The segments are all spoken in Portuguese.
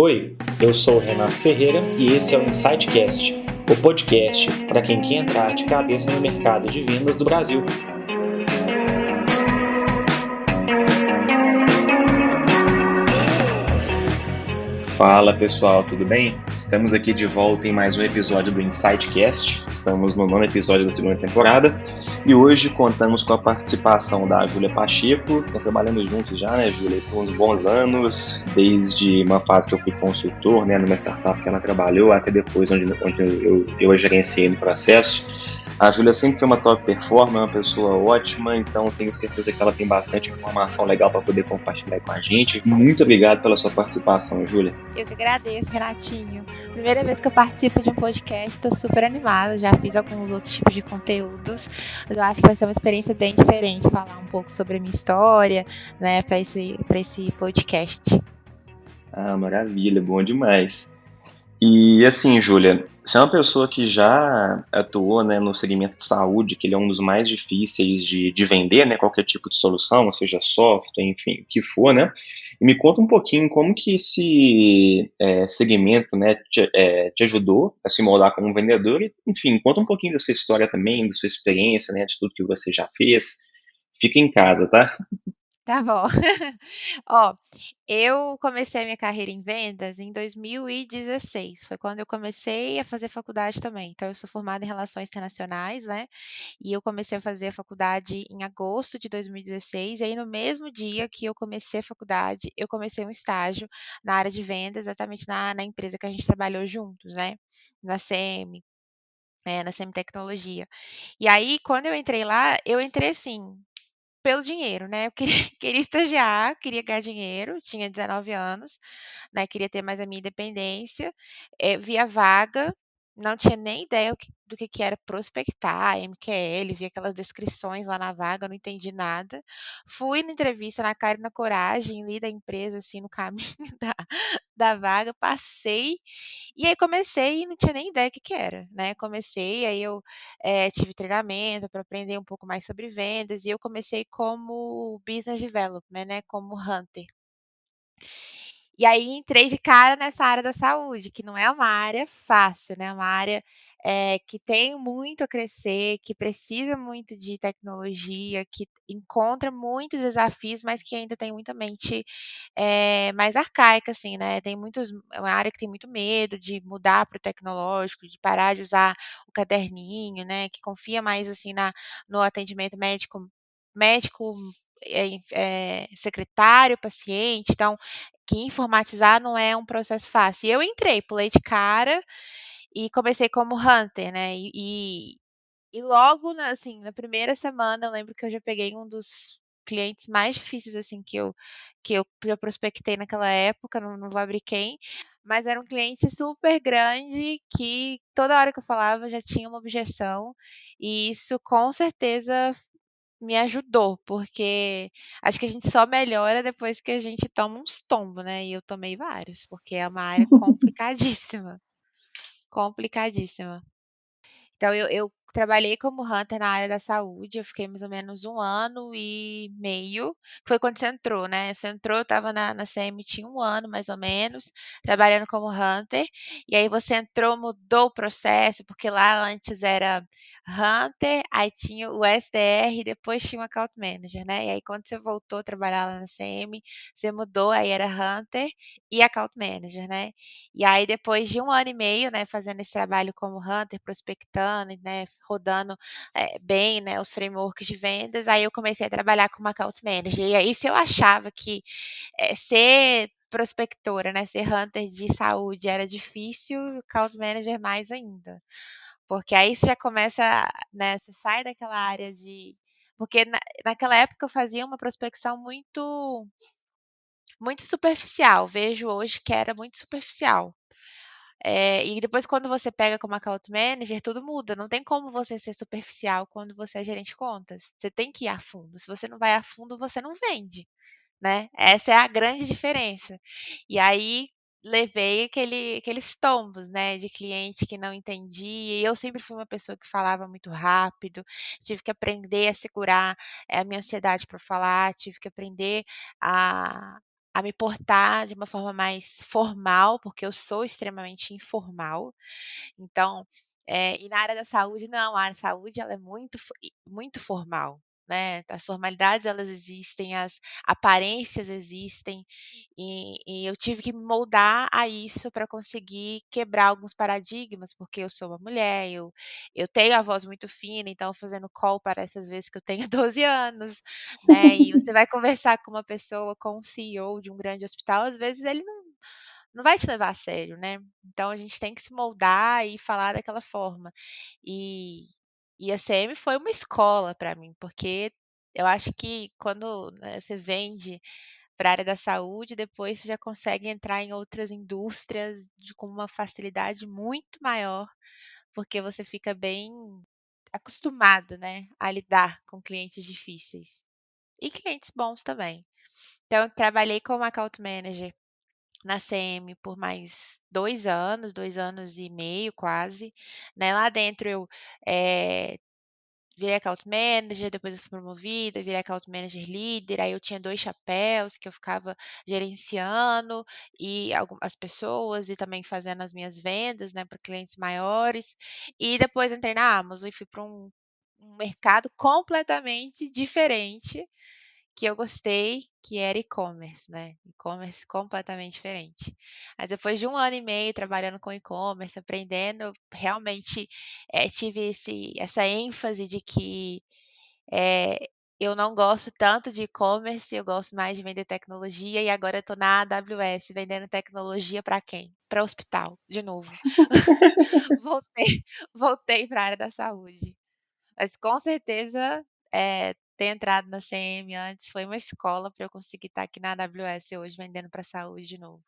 Oi, eu sou o Renato Ferreira e esse é o Insightcast, o podcast para quem quer entrar de cabeça no mercado de vendas do Brasil. Fala pessoal, tudo bem? Estamos aqui de volta em mais um episódio do Insightcast. Estamos no nono episódio da segunda temporada e hoje contamos com a participação da Júlia Pacheco. Nós trabalhamos juntos já, né, Júlia, por uns bons anos, desde uma fase que eu fui consultor, né, numa startup que ela trabalhou, até depois onde eu a gerenciei no processo. A Júlia sempre foi uma top performer, uma pessoa ótima, então tenho certeza que ela tem bastante informação legal para poder compartilhar com a gente. Muito obrigado pela sua participação, Júlia. Eu que agradeço, Renatinho. Primeira vez que eu participo de um podcast, estou super animada. Já fiz alguns outros tipos de conteúdos, mas eu acho que vai ser uma experiência bem diferente falar um pouco sobre a minha história, né, para esse podcast. Ah, maravilha, bom demais. E assim, Júlia, você é uma pessoa que já atuou, né, no segmento de saúde, que ele é um dos mais difíceis de vender, né, qualquer tipo de solução, seja software, enfim, o que for, né? E me conta um pouquinho como que esse segmento, né, te ajudou a se moldar como vendedor e, enfim, conta um pouquinho da sua história também, da sua experiência, né, de tudo que você já fez. Fica em casa, tá? Tá bom. Ó, eu comecei a minha carreira em vendas em 2016. Foi quando eu comecei a fazer faculdade também. Então, eu sou formada em Relações Internacionais, né? E eu comecei a fazer a faculdade em agosto de 2016. E aí, no mesmo dia que eu comecei a faculdade, eu comecei um estágio na área de vendas, exatamente na empresa que a gente trabalhou juntos, né? Na CM, na CM Tecnologia. E aí, quando eu entrei assim pelo dinheiro, né, eu queria queria estagiar, queria ganhar dinheiro, tinha 19 anos, né, queria ter mais a minha independência, vi a vaga, não tinha nem ideia do que era prospectar, MQL, vi aquelas descrições lá na vaga, não entendi nada. Fui na entrevista na cara e na coragem, li da empresa, assim, no caminho da vaga, passei, e aí comecei e não tinha nem ideia o que era, né, comecei, aí eu, tive treinamento para aprender um pouco mais sobre vendas, e eu comecei como business development, né, como hunter. E aí entrei de cara nessa área da saúde, que não é uma área fácil, né, é uma área, que tem muito a crescer, que precisa muito de tecnologia, que encontra muitos desafios, mas que ainda tem muita mente, mais arcaica, assim, né, é uma área que tem muito medo de mudar para o tecnológico, de parar de usar o caderninho, né, que confia mais, assim, no atendimento médico, secretário, paciente, então que informatizar não é um processo fácil. E eu entrei, pulei de cara e comecei como hunter, né, e logo na primeira semana eu lembro que eu já peguei um dos clientes mais difíceis, assim, que eu já prospectei naquela época, não vou abrir quem, mas era um cliente super grande que toda hora que eu falava já tinha uma objeção, e isso com certeza me ajudou, porque acho que a gente só melhora depois que a gente toma uns tombos, né, e eu tomei vários, porque é uma área complicadíssima, complicadíssima. Então eu trabalhei como hunter na área da saúde, eu fiquei mais ou menos 1 ano e meio, que foi quando você entrou, né, você entrou, eu estava na CM tinha 1 ano mais ou menos, trabalhando como hunter, e aí você entrou, mudou o processo, porque lá antes era hunter, aí tinha o SDR e depois tinha o account manager, né, e aí quando você voltou a trabalhar lá na CM, você mudou, aí era hunter e account manager, né. E aí depois de 1 ano e meio, né, fazendo esse trabalho como hunter, prospectando, né, rodando, bem, né, os frameworks de vendas, aí eu comecei a trabalhar como account manager. E aí se eu achava que, ser prospectora, né, ser hunter de saúde era difícil, account manager mais ainda. Porque aí você já começa, né, você sai daquela área de porque naquela época eu fazia uma prospecção muito superficial, vejo hoje que era muito superficial. E depois quando você pega como account manager, tudo muda, não tem como você ser superficial quando você é gerente de contas, você tem que ir a fundo, se você não vai a fundo, você não vende, né, essa é a grande diferença. E aí, levei aqueles tombos, né, de cliente que não entendia, e eu sempre fui uma pessoa que falava muito rápido, tive que aprender a segurar, a minha ansiedade para falar, tive que aprender a a me portar de uma forma mais formal, porque eu sou extremamente informal. Então, e na área da saúde não, a área da saúde ela é muito formal, né, as formalidades elas existem, as aparências existem, e eu tive que me moldar a isso para conseguir quebrar alguns paradigmas, porque eu sou uma mulher, eu tenho a voz muito fina, então fazendo call parece às vezes que eu tenho 12 anos, né, e você vai conversar com uma pessoa, com um CEO de um grande hospital, às vezes ele não vai te levar a sério, né. Então a gente tem que se moldar e falar daquela forma. E e a CM foi uma escola para mim, porque eu acho que quando, né, você vende para a área da saúde, depois você já consegue entrar em outras indústrias com uma facilidade muito maior, porque você fica bem acostumado, né, a lidar com clientes difíceis e clientes bons também. Então eu trabalhei como account manager na CM por mais 2 anos e meio quase, né, lá dentro eu, eh, virei account manager, depois eu fui promovida, virei account manager líder, aí eu tinha 2 chapéus que eu ficava gerenciando e as pessoas e também fazendo as minhas vendas, né, para clientes maiores. E depois entrei na Amazon e fui para um mercado completamente diferente, que eu gostei, que era e-commerce, né, e-commerce completamente diferente. Mas depois de 1 ano e meio trabalhando com e-commerce, aprendendo, eu realmente, tive essa ênfase de que, eh, eu não gosto tanto de e-commerce, eu gosto mais de vender tecnologia e agora eu estou na AWS vendendo tecnologia para quem? Para hospital, de novo. Voltei voltei para a área da saúde. Mas com certeza, ter entrado na CM antes foi uma escola para eu conseguir estar aqui na AWS hoje vendendo para a saúde de novo.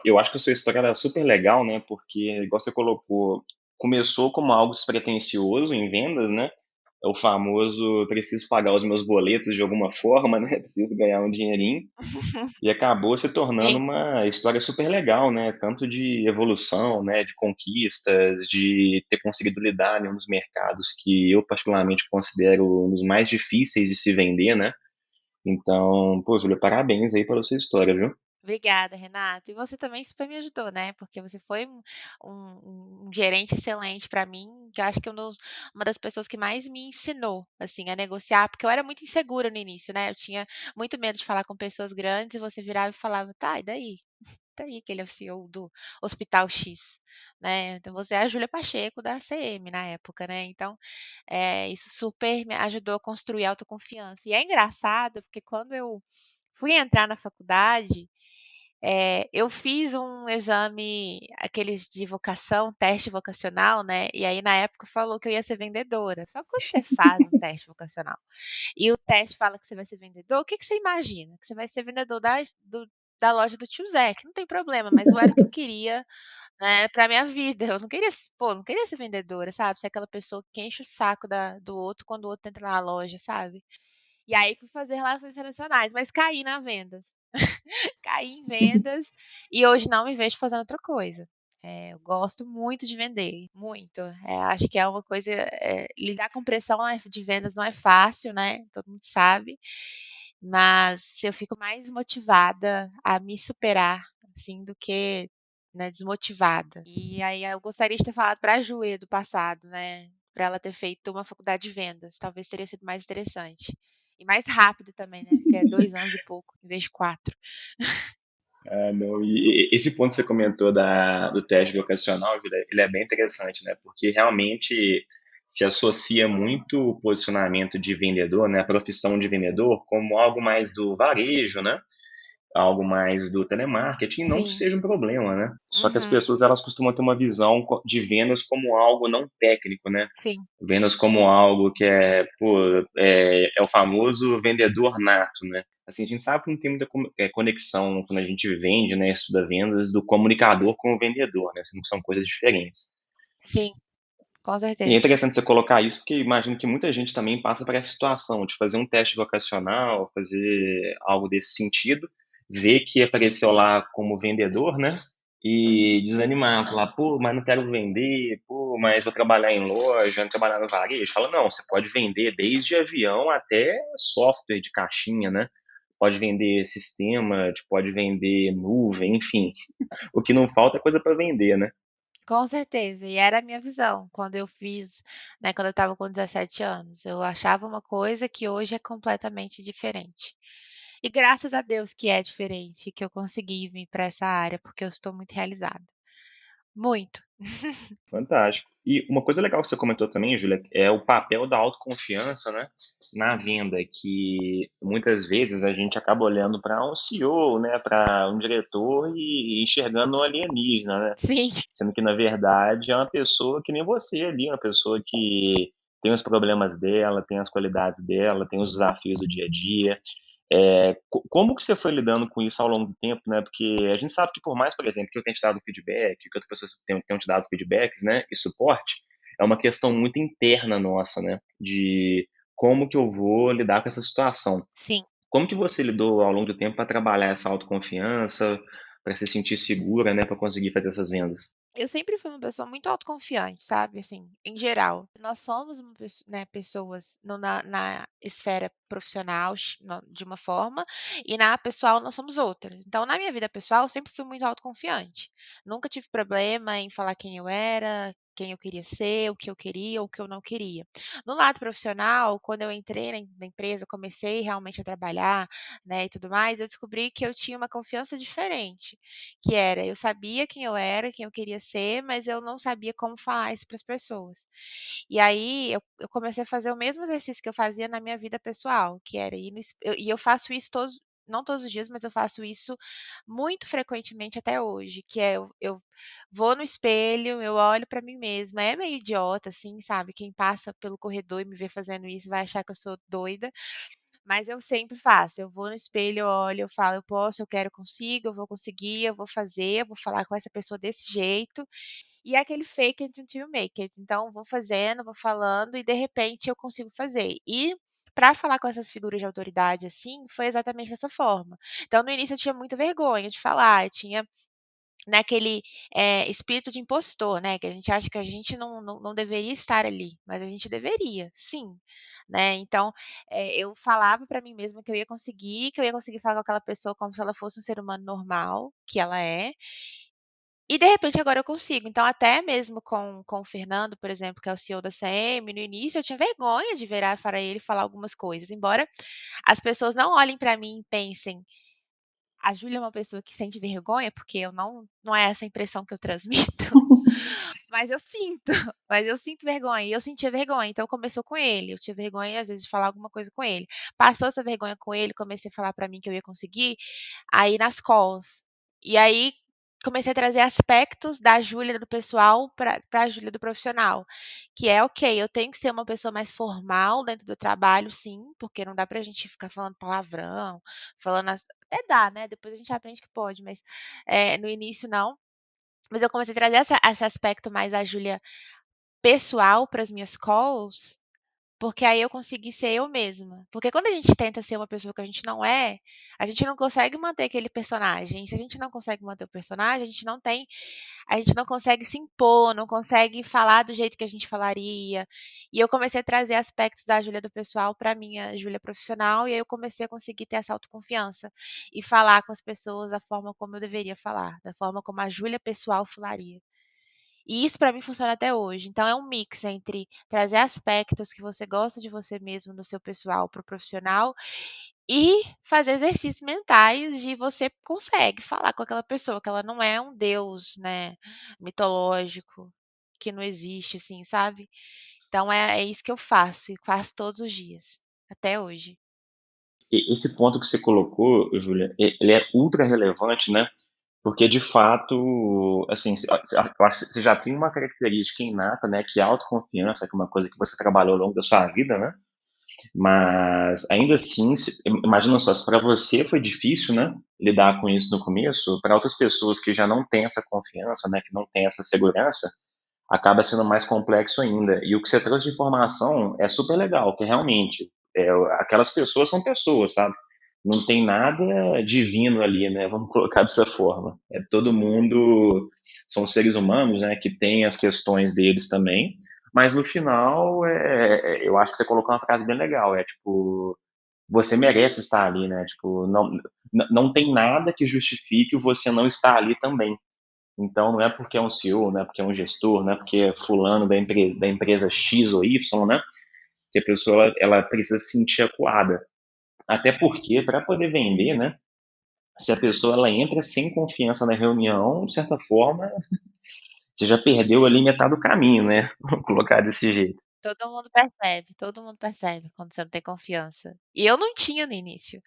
Eu acho que a sua história era super legal, né, porque, igual você colocou, começou como algo despretensioso em vendas, né, é o famoso "preciso pagar os meus boletos de alguma forma", né, preciso ganhar um dinheirinho, e acabou se tornando Sim, uma história super legal, né, tanto de evolução, né, de conquistas, de ter conseguido lidar em um dos mercados que eu particularmente considero um dos mais difíceis de se vender, né. Então, pô, Júlia, parabéns aí pela sua história, viu. obrigada, Renata. E você também super me ajudou, né, porque você foi um gerente excelente para mim, que eu acho que uma das pessoas que mais me ensinou, assim, a negociar, porque eu era muito insegura no início, né, eu tinha muito medo de falar com pessoas grandes e você virava e falava: "Tá, e daí? Tá aí que ele é o CEO do Hospital X, né, então você é a Júlia Pacheco da CM na época, né, então, isso super me ajudou a construir autoconfiança. E é engraçado, porque quando eu fui entrar na faculdade, eu fiz um exame, aqueles de vocação, teste vocacional, né, e aí na época falou que eu ia ser vendedora. Só que quando você faz um teste vocacional e o teste fala que você vai ser vendedor, o que que você imagina? Que você vai ser vendedor da loja do tio Zé, que não tem problema, mas não era o que eu queria, né, pra minha vida. Eu não queria não queria ser vendedora, sabe, ser aquela pessoa que enche o saco do outro quando o outro entra na loja, sabe. E aí fui fazer relações internacionais, mas caí na vendas. Caí em vendas e hoje não me vejo fazendo outra coisa. Eu gosto muito de vender, muito. Acho que é uma coisa, lidar com pressão de vendas não é fácil, né, todo mundo sabe, mas eu fico mais motivada a me superar, assim, do que, né, desmotivada. E aí eu gostaria de ter falado para a Ju do passado, né, para ela ter feito uma faculdade de vendas, talvez teria sido mais interessante. E mais rápido também, né, porque é 2 anos e pouco, em vez de 4. Ah, não, e esse ponto que você comentou do teste vocacional, Júlia, ele é bem interessante, né, porque realmente se associa muito o posicionamento de vendedor, né, a profissão de vendedor, como algo mais do varejo, né, algo mais do telemarketing, não que Sim. seja um problema, né. Só que as Uhum. pessoas elas costumam ter uma visão de vendas como algo não técnico, né. Sim, Vendas como algo que é, pô, é o famoso vendedor nato, né. Assim, a gente sabe que não tem muita conexão quando a gente vende, né, estuda vendas, do comunicador com o vendedor, né, são coisas diferentes. sim, com E é certeza. interessante você colocar isso, porque imagino que muita gente também passa por essa situação de fazer um teste vocacional, fazer algo desse sentido, ver que apareceu lá como vendedor, né, e desanimar, falar: "Pô, mas não quero vender, pô, mas vou trabalhar em loja, não trabalhar no varejo". Fala: "Não, você pode vender desde avião até software de caixinha, né". pode vender sistema, pode vender nuvem, enfim. O que não falta é coisa para vender, né? Com certeza, e era a minha visão quando eu fiz, né, quando eu estava com 17 anos. Eu achava uma coisa que hoje é completamente diferente. E graças a Deus que é diferente, que eu consegui vir para essa área, porque eu estou muito realizada. Muito. Fantástico. E uma coisa legal que você comentou também, Júlia, é o papel da autoconfiança, né, na venda, que muitas vezes a gente acaba olhando para um CEO, né, para um diretor e enxergando um alienígena, né? Sim, Sendo que, na verdade, é uma pessoa que nem você ali, uma pessoa que tem os problemas dela, tem as qualidades dela, tem os desafios do dia a dia. Como que você foi lidando com isso ao longo do tempo, né? Porque a gente sabe que por mais, por exemplo, que eu tenha te dado feedback, que outras pessoas tenham te dado feedbacks, né, e suporte, é uma questão muito interna nossa, né, de como que eu vou lidar com essa situação. sim. Como que você lidou ao longo do tempo para trabalhar essa autoconfiança, para se sentir segura, né, para conseguir fazer essas vendas? Eu sempre fui uma pessoa muito autoconfiante, sabe, assim, em geral. Nós somos né, pessoas na esfera profissional de uma forma, e na pessoal nós somos outras. Então, na minha vida pessoal, eu sempre fui muito autoconfiante. Nunca tive problema em falar quem eu era, quem eu queria ser, o que eu queria ou o que eu não queria. No lado profissional, quando eu entrei na empresa, comecei realmente a trabalhar, né, e tudo mais, eu descobri que eu tinha uma confiança diferente. Que era, eu sabia quem eu era, quem eu queria ser, mas eu não sabia como falar isso para as pessoas. E aí eu comecei a fazer o mesmo exercício que eu fazia na minha vida pessoal, que era ir no es e eu faço isso não todos os dias, mas eu faço isso muito frequentemente até hoje, que é eu vou no espelho, eu olho para mim mesma, é meio idiota, assim, sabe, quem passa pelo corredor e me vê fazendo isso vai achar que eu sou doida, mas eu sempre faço, eu vou no espelho, eu olho, eu falo: "Eu posso, eu quero, eu consigo, eu vou conseguir, eu vou fazer, eu vou falar com essa pessoa desse jeito", e é aquele fake it until you make it. Então vou fazendo, vou falando e de repente eu consigo fazer. E para falar com essas figuras de autoridade, assim, foi exatamente dessa forma. Então no início eu tinha muita vergonha de falar, eu tinha naquele, espírito de impostor, né, que a gente acha que a gente não deveria estar ali, mas a gente deveria, sim, né. Então, eu falava para mim mesma que eu ia conseguir falar com aquela pessoa como se ela fosse um ser humano normal, que ela é, e de repente agora eu consigo. Então até mesmo com o Fernando, por exemplo, que é o CEO da CM, no início eu tinha vergonha de virar para ele e falar algumas coisas, embora as pessoas não olhem para mim e pensem: "A Júlia é uma pessoa que sente vergonha", porque eu não é essa a impressão que eu transmito. Mas eu sinto, mas eu sinto vergonha, e eu sentia vergonha, então começou com ele, eu tinha vergonha às vezes de falar alguma coisa com ele. Passou essa vergonha com ele, comecei a falar pra mim que eu ia conseguir, aí nas calls. E aí comecei a trazer aspectos da Júlia do pessoal pra Júlia do profissional, que é ok, eu tenho que ser uma pessoa mais formal dentro do trabalho sim, porque não dá pra gente ficar falando palavrão, falando até dá, né, depois a gente aprende que pode, mas, no início não. Mas eu comecei a trazer esse aspecto mais da Júlia pessoal para as minhas calls, porque aí eu consegui ser eu mesma. Porque quando a gente tenta ser uma pessoa que a gente não é, a gente não consegue manter aquele personagem. E se a gente não consegue manter o personagem, a gente não consegue se impor, não consegue falar do jeito que a gente falaria. E eu comecei a trazer aspectos da Júlia do pessoal para minha Júlia profissional, e aí eu comecei a conseguir ter essa autoconfiança e falar com as pessoas da forma como eu deveria falar, da forma como a Júlia pessoal falaria. E isso para mim funciona até hoje. Então é um mix entre trazer aspectos que você gosta de você mesmo no seu pessoal para o profissional e fazer exercícios mentais de você consegue falar com aquela pessoa, que ela não é um deus, né, mitológico, que não existe, assim, sabe. Então é isso que eu faço e faço todos os dias, até hoje. Esse ponto que você colocou, Júlia, ele é ultra relevante, né? Porque de fato, assim, eu acho que você já tem uma característica inata, né? Que é a autoconfiança, que é uma coisa que você trabalhou ao longo da sua vida, né? Mas ainda assim, imagina só, se para você foi difícil, né? Lidar com isso no começo, para outras pessoas que já não têm essa confiança, né? Que não têm essa segurança, acaba sendo mais complexo ainda. E o que você trouxe de informação é super legal, que realmente aquelas pessoas são pessoas, sabe? Não tem nada divino ali, né? Vamos colocar dessa forma. É todo mundo são seres humanos, né? Que têm as questões deles também. Mas no final, eu acho que você colocou uma frase bem legal. É tipo, você merece estar ali, né? Tipo, não tem nada que justifique você não estar ali também. Então, não é porque é um CEO, não é porque é um gestor, não é porque é fulano da empresa X ou Y, né? Que a pessoa ela precisa se sentir acuada. Até porque, para poder vender, né? Se a pessoa ela entra sem confiança na reunião, de certa forma, você já perdeu ali metade do caminho, né? Vamos colocar desse jeito. Todo mundo percebe quando você não tem confiança. E eu não tinha no início.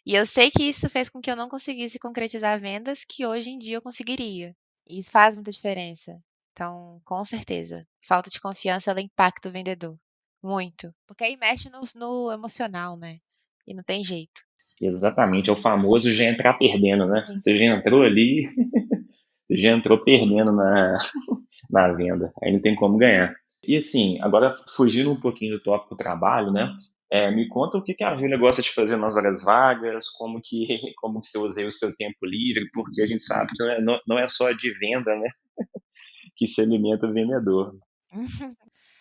E eu sei que isso fez com que eu não conseguisse concretizar vendas que hoje em dia eu conseguiria. E isso faz muita diferença. Então, com certeza, falta de confiança ela impacta o vendedor. Muito. Porque aí mexe no emocional, né? E não tem jeito. Exatamente, é o famoso já entrar perdendo, né? Sim. Você já entrou ali, você já entrou perdendo na venda, aí não tem como ganhar. E assim, agora fugindo um pouquinho do tópico trabalho, né? Me conta o que a Júlia gosta de fazer nas horas vagas, como que você usa o seu tempo livre, porque a gente sabe que não é só de venda, né, que se alimenta o vendedor.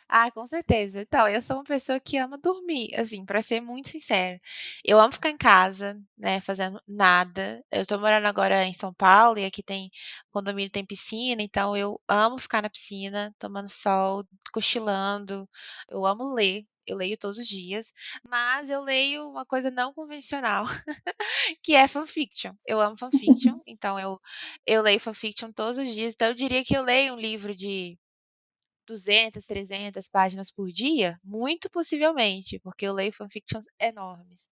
Ah, com certeza. Então, eu sou uma pessoa que ama dormir, assim, pra ser muito sincera. Eu amo ficar em casa, né, fazendo nada. Eu tô morando agora em São Paulo e aqui tem condomínio tem piscina, então eu amo ficar na piscina, tomando sol, cochilando. Eu amo ler. Eu leio todos os dias, mas eu leio uma coisa não convencional, que é fanfiction. Eu amo fanfiction, então eu leio fanfiction todos os dias. Então eu diria que eu leio um livro de 200, 300 páginas por dia? Muito possivelmente, porque eu leio fanfictions enormes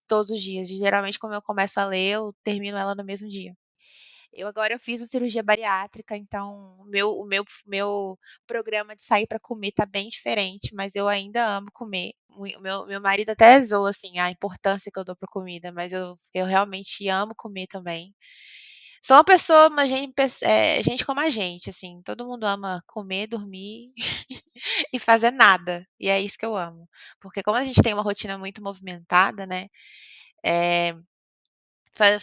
todos os dias. E geralmente, quando eu começo a ler, eu termino ela no mesmo dia. Eu fiz uma cirurgia bariátrica, então o meu programa de sair para comer tá bem diferente, mas eu ainda amo comer. O meu marido até zoa assim a importância que eu dou para comida, mas eu realmente amo comer também. Sou uma pessoa, gente como a gente, assim, todo mundo ama comer, dormir e fazer nada. E é isso que eu amo. Porque como a gente tem uma rotina muito movimentada, né? eh,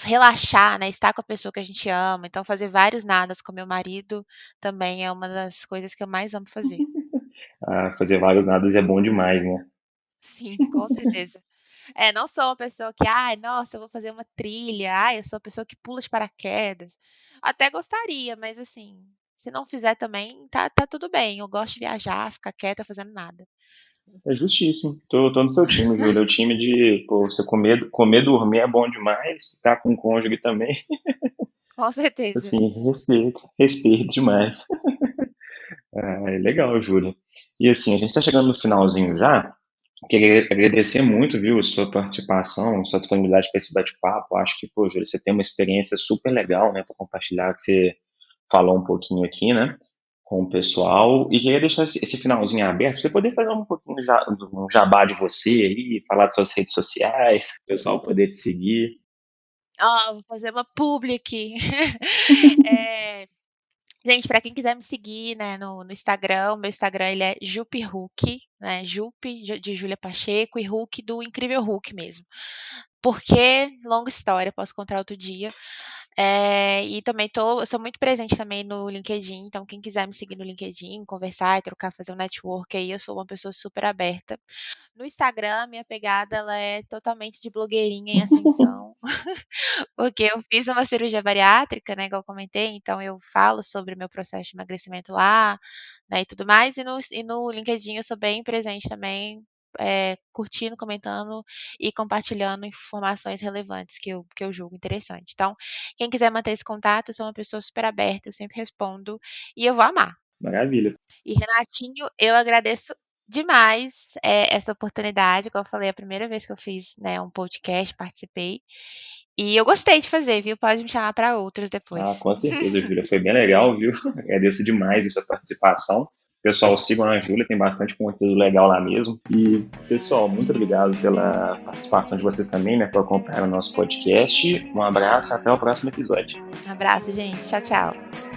relaxar, né? Estar com a pessoa que a gente ama. Então, fazer vários nadas com meu marido também é uma das coisas que eu mais amo fazer. Fazer vários nadas é bom demais, né? Sim, com certeza. Não sou uma pessoa que, ai, nossa, eu vou fazer uma trilha, ai, eu sou uma pessoa que pula de paraquedas. Até gostaria, mas assim, se não fizer também, tá tudo bem. Eu gosto de viajar, ficar quieta fazendo nada. É justíssimo. Tô no seu time, Júlia. O time de, pô, você comer, dormir é bom demais, ficar com o cônjuge também. Com certeza. Assim, respeito demais. É legal, Júlia. E assim, a gente está chegando no finalzinho já. Queria agradecer muito, viu, a sua participação, sua disponibilidade para esse bate-papo. Acho que, pô, Júlia, você tem uma experiência super legal, né, para compartilhar, que você falou um pouquinho aqui, né, com o pessoal. E queria deixar esse finalzinho aberto, para você poder fazer um pouquinho um jabá de você aí, falar das suas redes sociais, o pessoal poder te seguir. Ó, vou fazer uma publi aqui. Eh, Gente, para quem quiser me seguir, né, no Instagram, o meu Instagram ele é Jupi Huck, né, Jupe de Júlia Pacheco e Huck do Incrível Hulk mesmo. Porque, longa história, posso contar outro dia. E também eu sou muito presente também no LinkedIn, então quem quiser me seguir no LinkedIn, conversar e trocar, fazer um network aí, eu sou uma pessoa super aberta. No Instagram, minha pegada ela é totalmente de blogueirinha em ascensão. Porque eu fiz uma cirurgia bariátrica, né, igual eu comentei, então eu falo sobre o meu processo de emagrecimento lá, né, e tudo mais. E no LinkedIn eu sou bem presente também, curtindo, comentando e compartilhando informações relevantes que eu julgo interessante. Então, quem quiser manter esse contato, eu sou uma pessoa super aberta, eu sempre respondo e eu vou amar. Maravilha. E Renatinho, eu agradeço demais, essa oportunidade, como eu falei, é a primeira vez que eu fiz, né, um podcast, participei, e eu gostei de fazer, viu, pode me chamar para outros depois. Com certeza, Júlia. Foi bem legal, viu? Agradeço demais essa participação. Pessoal, sigam a Júlia, tem bastante conteúdo legal lá mesmo. E, pessoal, muito obrigado pela participação de vocês também, né, por acompanhar o nosso podcast. Um abraço, até o próximo episódio. Um abraço, gente. Tchau, tchau.